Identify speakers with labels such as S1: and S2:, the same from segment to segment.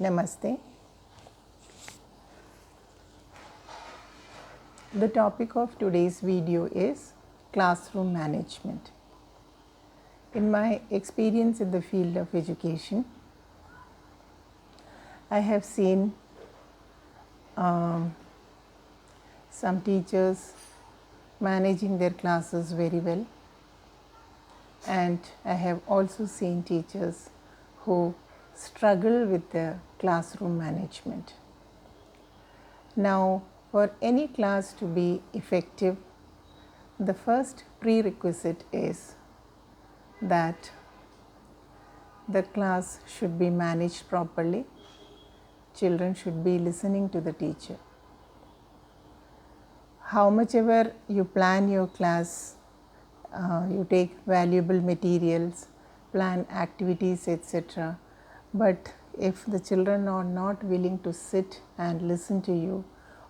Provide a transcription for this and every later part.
S1: Namaste. The topic of today's video is classroom management. In my experience in the field of education, I have seen some teachers managing their classes very well, and I have also seen teachers who struggle with the classroom management. Now, for any class to be effective, the first prerequisite is that the class should be managed properly. Children should be listening to the teacher. How much ever you plan your class, you take valuable materials, plan activities, etc. But if the children are not willing to sit and listen to you,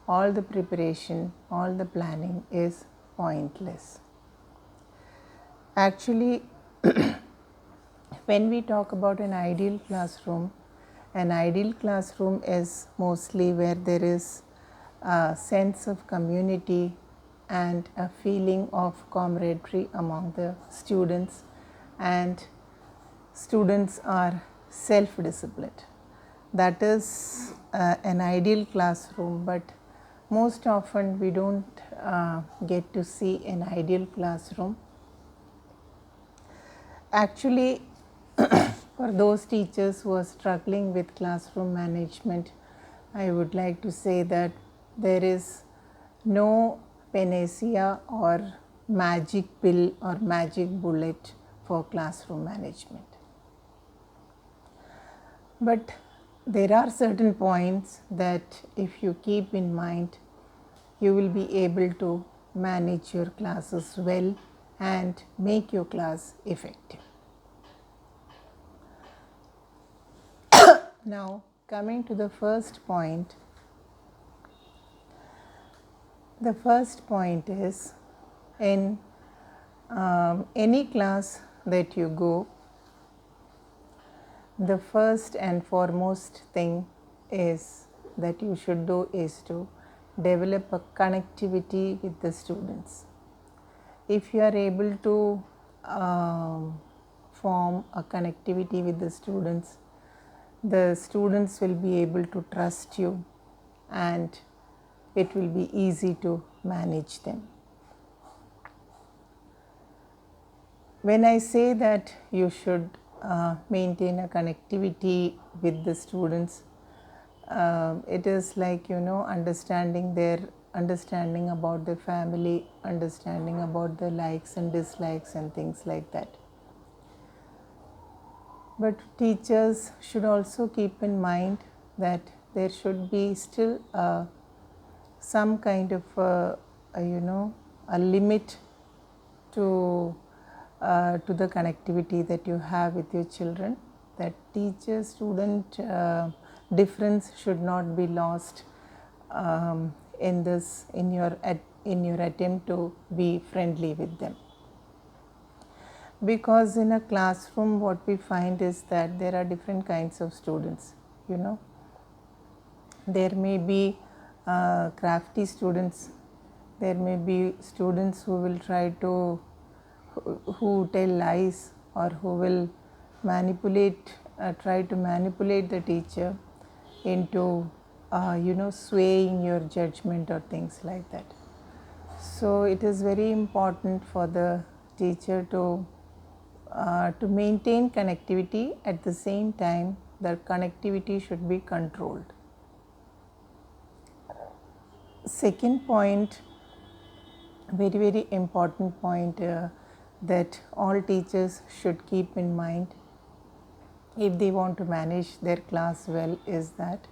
S1: all the preparation, all the planning is pointless. Actually, when we talk about an ideal classroom is mostly where there is a sense of community and a feeling of camaraderie among the students, and students are self-disciplined. That is an ideal classroom, but most often we don't get to see an ideal classroom. Actually, for those teachers who are struggling with classroom management, I would like to say that there is no panacea or magic pill or magic bullet for classroom management. But there are certain points that if you keep in mind, you will be able to manage your classes well and make your class effective. Now, coming to the first point, the first point is in any class that you go, the first and foremost thing is that you should do is to develop a connectivity with the students. If you are able to form a connectivity with the students will be able to trust you, and it will be easy to manage them. When I say that you should maintain a connectivity with the students, it is like, understanding about the family, understanding about the likes and dislikes and things like that. But teachers should also keep in mind that there should be still some kind of a limit to the connectivity that you have with your children. That teacher-student difference should not be lost in your attempt to be friendly with them. Because in a classroom, what we find is that there are different kinds of students. There may be crafty students. There may be students who will who tell lies, or who will try to manipulate the teacher into swaying your judgment or things like that. So it is very important for the teacher to maintain connectivity. At the same time, the connectivity should be controlled. Second point, very, very important point that all teachers should keep in mind if they want to manage their class well is that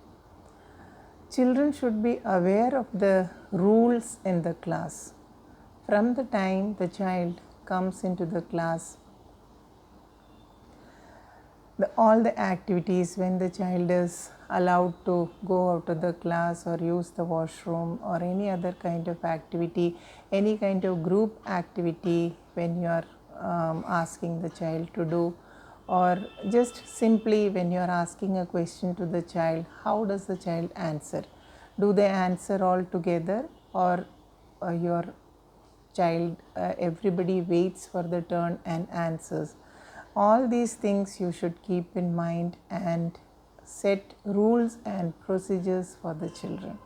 S1: children should be aware of the rules in the class. From the time the child comes into the class, all the activities, when the child is allowed to go out of the class or use the washroom or any other kind of activity, any kind of group activity, when you are asking the child to do, or just simply when you are asking a question to the child, how does the child answer? Do they answer all together, or your child, everybody waits for the turn and answers? All these things you should keep in mind and set rules and procedures for the children.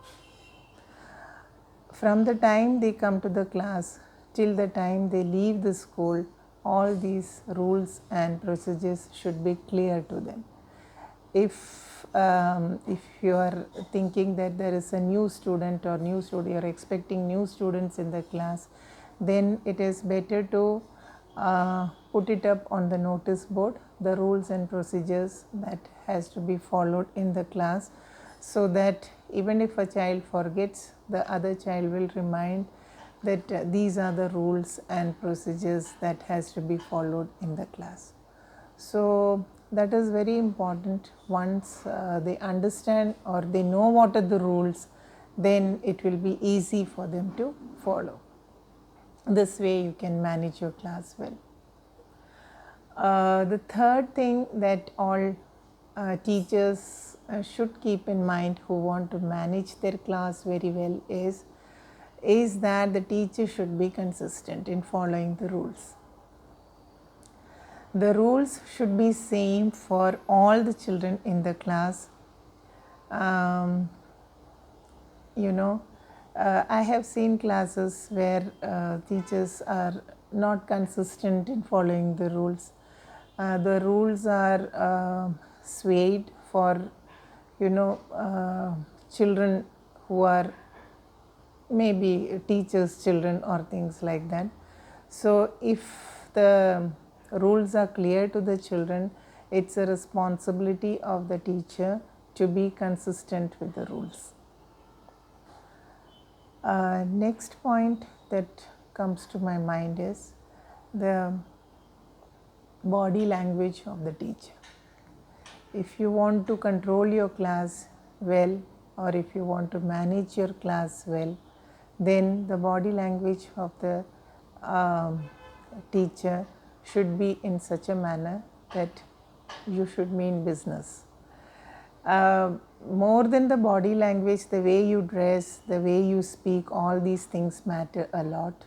S1: From the time they come to the class till the time they leave the school, all these rules and procedures should be clear to them. If you are thinking that there is a new student or you are expecting new students in the class, then it is better to put it up on the notice board, the rules and procedures that has to be followed in the class, so that even if a child forgets, the other child will remind that these are the rules and procedures that has to be followed in the class. So that is very important. Once they understand or they know what are the rules, then it will be easy for them to follow. This way you can manage your class well. The third thing that all teachers should keep in mind who want to manage their class very well is that the teacher should be consistent in following the rules. The rules should be same for all the children in the class. I have seen classes where teachers are not consistent in following the rules. The rules are swayed for children who are maybe teachers' children or things like that. So if the rules are clear to the children, it's a responsibility of the teacher to be consistent with the rules. Next point that comes to my mind is the body language of the teacher. If you want to control your class well, or if you want to manage your class well, then the body language of the teacher should be in such a manner that you should mean business. More than the body language, the way you dress, the way you speak, all these things matter a lot.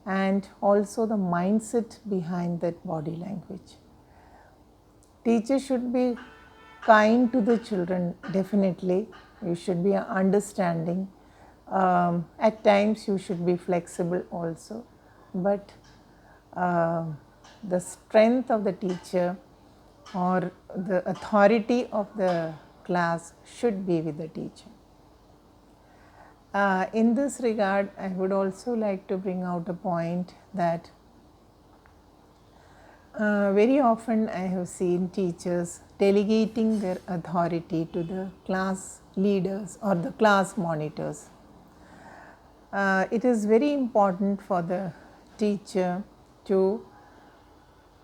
S1: And also the mindset behind that body language. Teacher should be kind to the children, definitely. You should be understanding. At times you should be flexible also. But the strength of the teacher or the authority of the class should be with the teacher. In this regard, I would also like to bring out a point that very often I have seen teachers delegating their authority to the class leaders or the class monitors. It is very important for the teacher to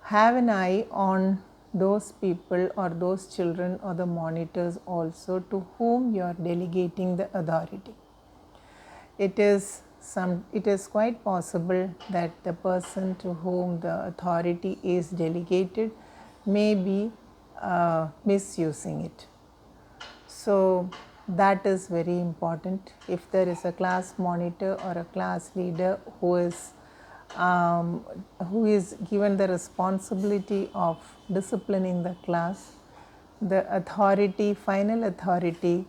S1: have an eye on those people or those children or the monitors also to whom you are delegating the authority. It is quite possible that the person to whom the authority is delegated may be misusing it. So that is very important. If there is a class monitor or a class leader who is given the responsibility of disciplining the class, the authority, final authority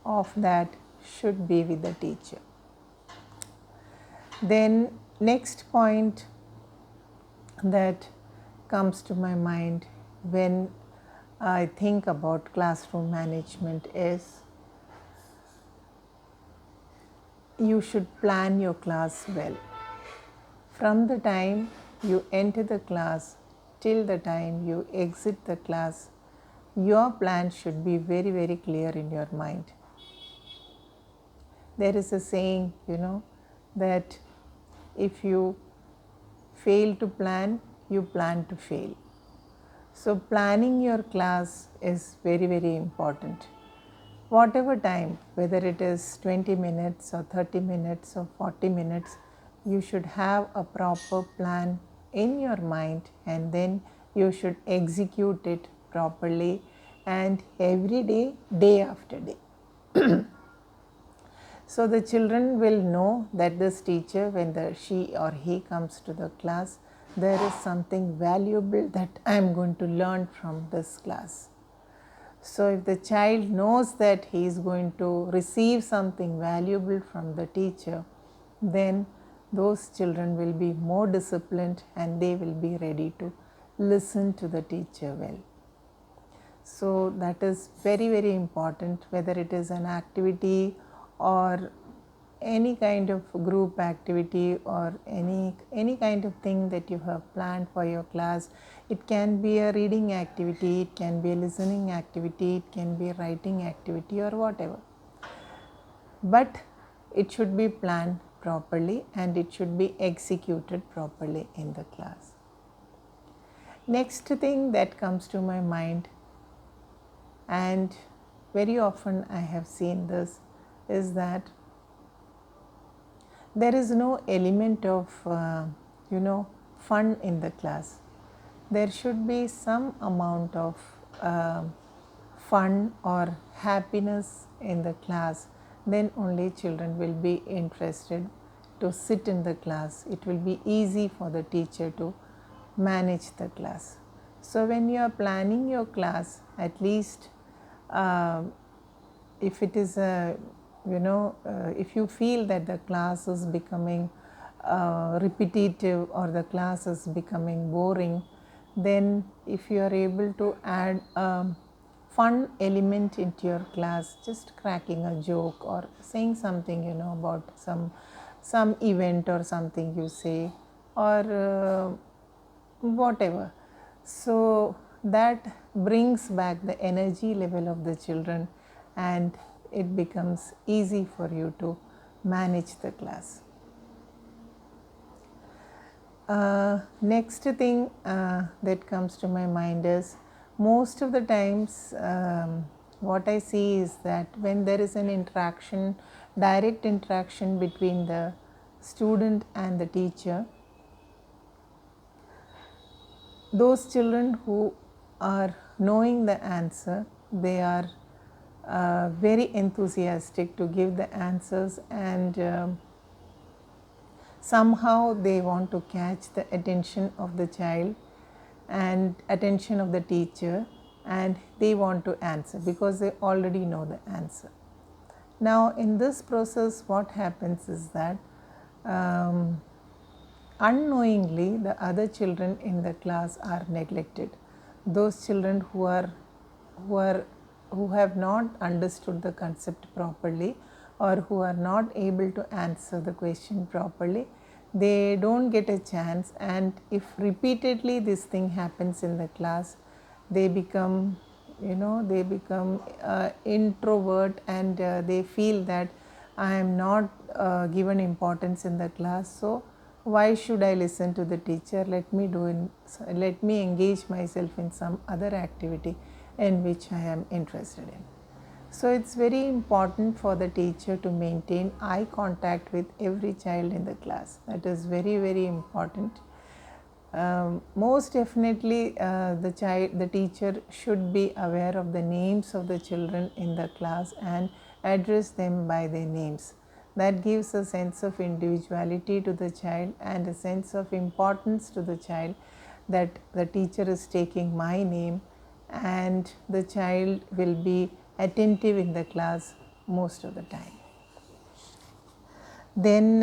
S1: of that should be with the teacher. Then next point that comes to my mind when I think about classroom management is you should plan your class well. From the time you enter the class till the time you exit the class, your plan should be very, very clear in your mind. There is a saying, that if you fail to plan, you plan to fail. So planning your class is very, very important. Whatever time, whether it is 20 minutes or 30 minutes or 40 minutes, you should have a proper plan in your mind, and then you should execute it properly and every day, day after day. So the children will know that this teacher, when she or he comes to the class, there is something valuable that I am going to learn from this class. So if the child knows that he is going to receive something valuable from the teacher, then those children will be more disciplined and they will be ready to listen to the teacher well. So that is very, very important, whether it is an activity or any kind of group activity or any kind of thing that you have planned for your class. It can be a reading activity, it can be a listening activity, it can be a writing activity or whatever. But it should be planned properly and it should be executed properly in the class. Next thing that comes to my mind, and very often I have seen this, is that there is no element of fun in the class. There should be some amount of fun or happiness in the class. Then only children will be interested to sit in the class. It will be easy for the teacher to manage the class. So when you are planning your class, at least if it is a if you feel that the class is becoming repetitive or the class is becoming boring, then if you are able to add a fun element into your class, just cracking a joke or saying something about some event or something you say, or whatever, so that brings back the energy level of the children and it becomes easy for you to manage the class. Next thing that comes to my mind is, most of the times what I see is that when there is an interaction, direct interaction between the student and the teacher, those children who are knowing the answer, they are very enthusiastic to give the answers, and somehow they want to catch the attention of the child and attention of the teacher, and they want to answer because they already know the answer. Now in this process, what happens is that unknowingly the other children in the class are neglected. Those children who have not understood the concept properly or who are not able to answer the question properly, they don't get a chance, and if repeatedly this thing happens in the class, they become introvert, and they feel that I am not given importance in the class, so why should I listen to the teacher? Let me engage myself in some other activity in which I am interested in. So it's very important for the teacher to maintain eye contact with every child in the class. That is very, very important. Most definitely the teacher should be aware of the names of the children in the class and address them by their names. That gives a sense of individuality to the child and a sense of importance to the child, that the teacher is taking my name, and the child will be attentive in the class most of the time. Then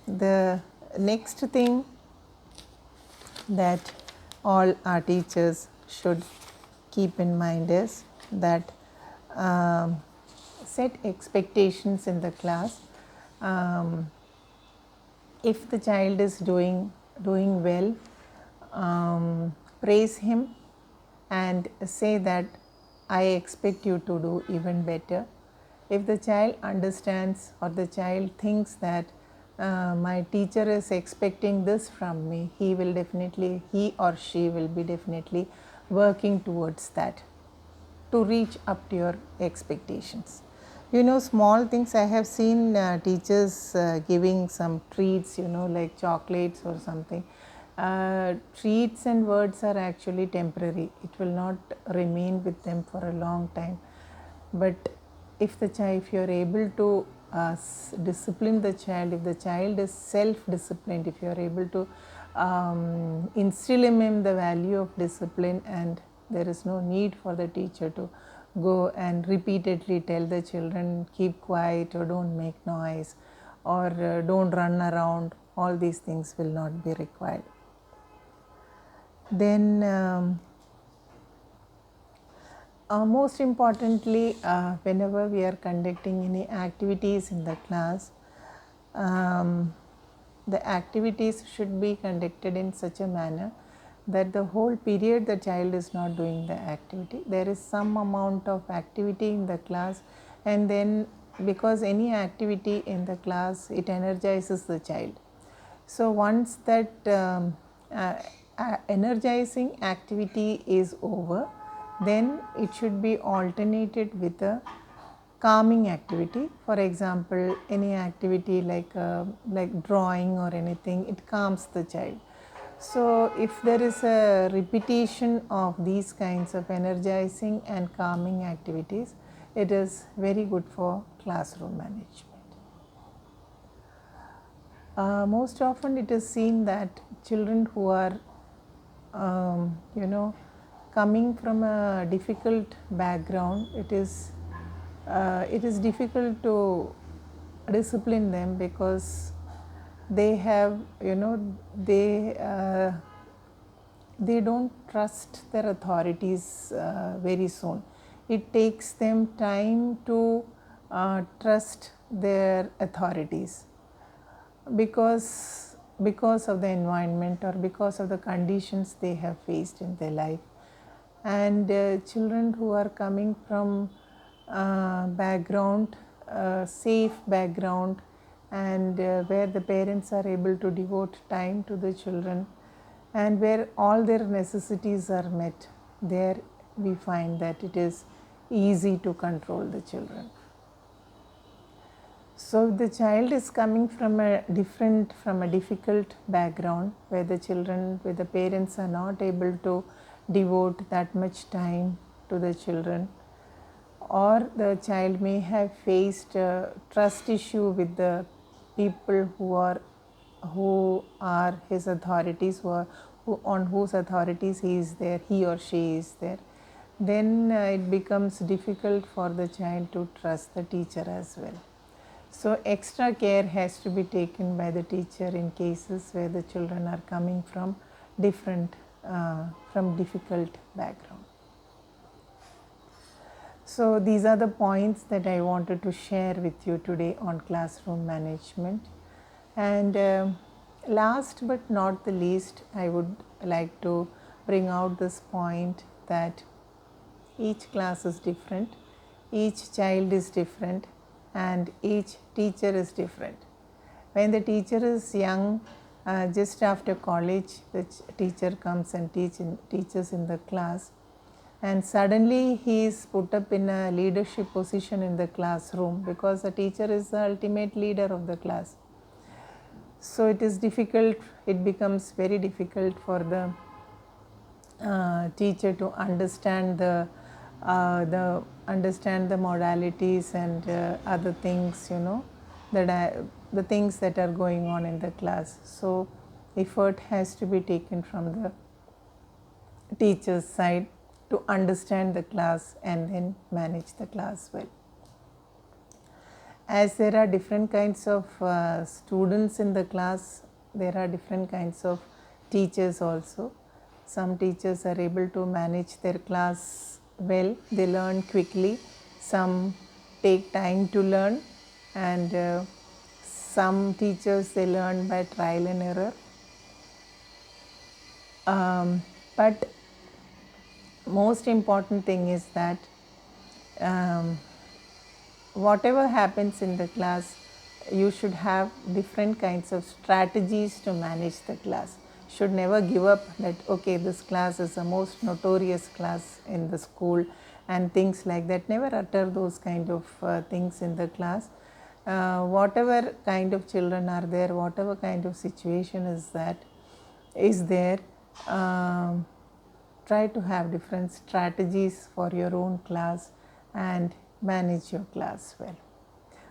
S1: the next thing that all our teachers should keep in mind is that set expectations in the class. If the child is doing well, praise him and say that I expect you to do even better. If the child understands or the child thinks that my teacher is expecting this from me, he or she will be definitely working towards that to reach up to your expectations. Small things, I have seen teachers giving some treats, like chocolates or something. treats and words are actually temporary. It will not remain with them for a long time. But if you are able to discipline the child, if the child is self-disciplined, if you are able to instill in him the value of discipline, and there is no need for the teacher to go and repeatedly tell the children keep quiet or don't make noise or don't run around, all these things will not be required. Then most importantly, whenever we are conducting any activities in the class, the activities should be conducted in such a manner that the whole period the child is not doing the activity, there is some amount of activity in the class, and then because any activity in the class, it energizes the child. So once that energizing activity is over, then it should be alternated with a calming activity. For example, any activity like drawing or anything, it calms the child. So if there is a repetition of these kinds of energizing and calming activities, it is very good for classroom management. Most often it is seen that children who are coming from a difficult background, it is difficult to discipline them because they have they don't trust their authorities very soon. It takes them time to trust their authorities because of the environment or because of the conditions they have faced in their life. And children who are coming from safe background, and where the parents are able to devote time to the children and where all their necessities are met, there we find that it is easy to control the children. So if the child is coming from a difficult background where the parents are not able to devote that much time to the children, or the child may have faced a trust issue with the people who are his authorities, on whose authorities he or she is there, then it becomes difficult for the child to trust the teacher as well. So extra care has to be taken by the teacher in cases where the children are coming from difficult background. So these are the points that I wanted to share with you today on classroom management. And last but not the least, I would like to bring out this point that each class is different, each child is different, and each teacher is different. When the teacher is young, just after college, the teacher comes and teaches in the class, and suddenly he is put up in a leadership position in the classroom because the teacher is the ultimate leader of the class. So it becomes very difficult for the teacher to understand the modalities and other things, the things that are going on in the class. So effort has to be taken from the teacher's side to understand the class and then manage the class well. As there are different kinds of students in the class, there are different kinds of teachers also. Some teachers are able to manage their class well, they learn quickly. Some take time to learn, and some teachers, they learn by trial and error. But most important thing is that whatever happens in the class, you should have different kinds of strategies to manage the class. Should never give up that, okay, this class is the most notorious class in the school and things like that. Never utter those kind of things in the class. Whatever kind of children are there, whatever kind of situation is that, is there. Try to have different strategies for your own class and manage your class well.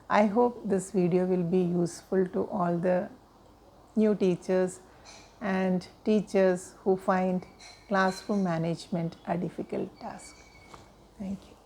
S1: I hope this video will be useful to all the new teachers and teachers who find classroom management a difficult task. Thank you.